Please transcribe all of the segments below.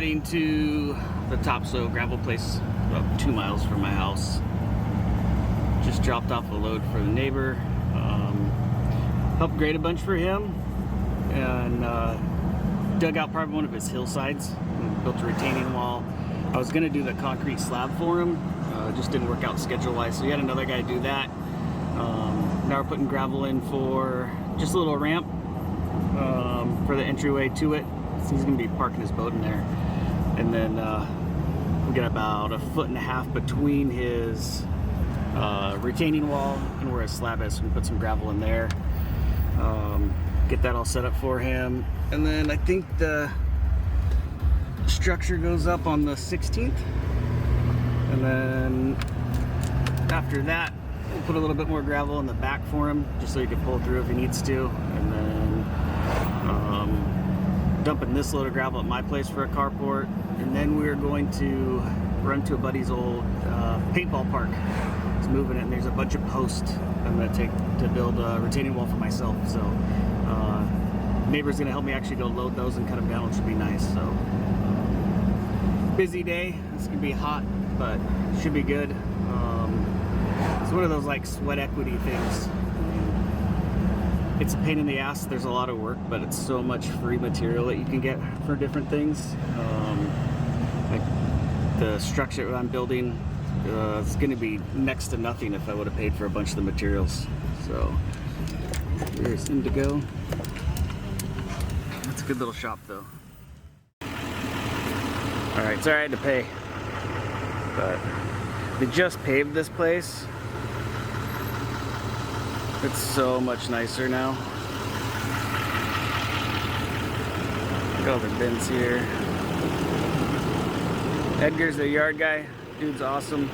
Heading to the topsoil gravel place about 2 miles from my house. Just dropped off a load for the neighbor. Helped grade a bunch for him, and dug out part of one of his hillsides and built a retaining wall. I was gonna do the concrete slab for him, just didn't work out schedule-wise, so we had another guy do that. Now we're putting gravel in for just a little ramp for the entryway to it. So he's gonna be parking his boat in there, and then we got about 1.5 feet between his retaining wall and where his slab is, so we can put some gravel in there. Get that all set up for him, and then I think the structure goes up on the 16th, and then after that we'll put a little bit more gravel in the back for him just so he can pull through if he needs to, and then dumping this load of gravel at my place for a carport, and then we're going to run to a buddy's old paintball park. He's moving it, and there's a bunch of posts I'm going to take to build a retaining wall for myself, so neighbor's going to help me actually go load those and cut them down, which should be nice. So busy day. It's going to be hot, but should be good. It's one of those like sweat equity things. It's a pain in the ass. There's a lot of work, but it's so much free material that you can get for different things. Like the structure that I'm building, it's going to be next to nothing if I would have paid for a bunch of the materials. So here's Indigo. It's a good little shop though. Alright, sorry I had to pay, but they just paved this place. It's so much nicer now. Look at all the bins here. Edgar's the yard guy. Dude's awesome.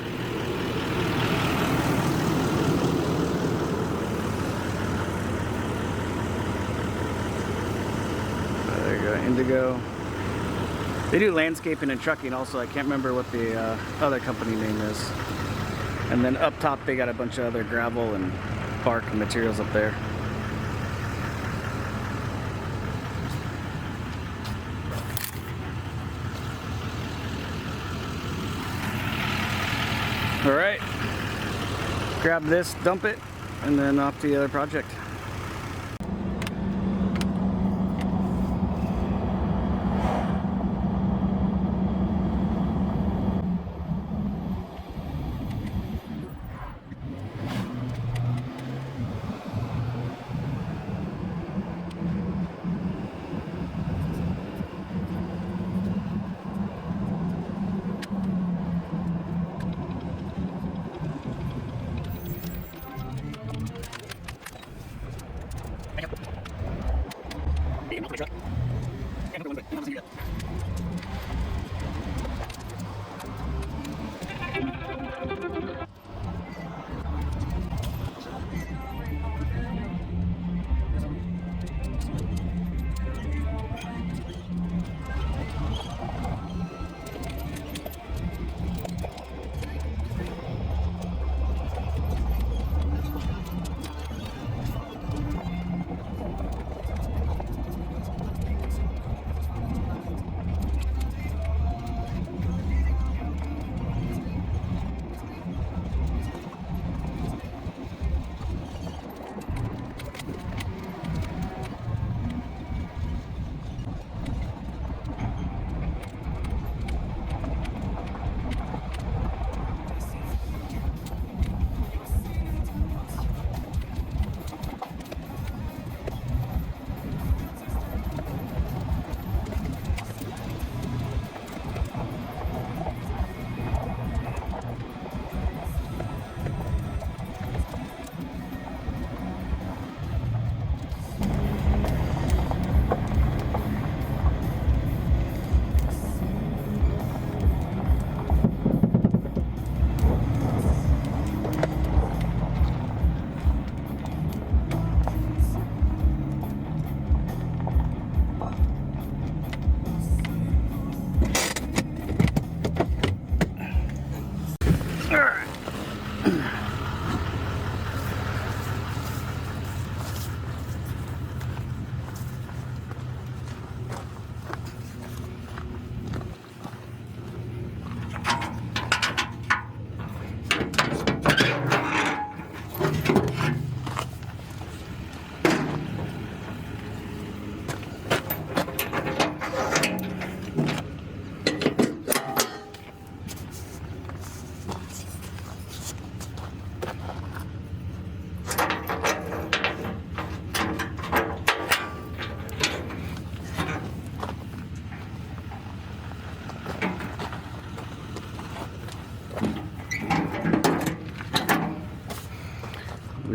There you go, Indigo. They do landscaping and trucking also. I can't remember what the other company name is. And then up top they got a bunch of other gravel and bark and materials up there. All right, grab this, dump it, and then off to the other project.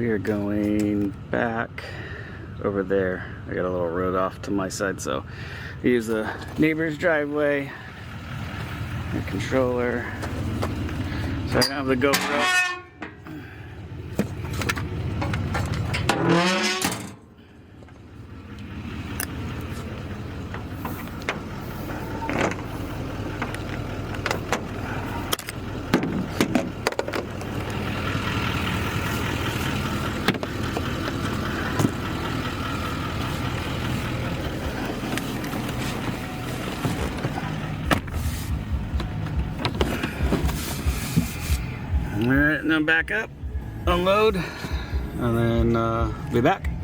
we are going back over there. I got a little road off to my side, so I use the neighbor's driveway, the controller. So I don't have the GoPro. Alright, now back up, unload, and then be back.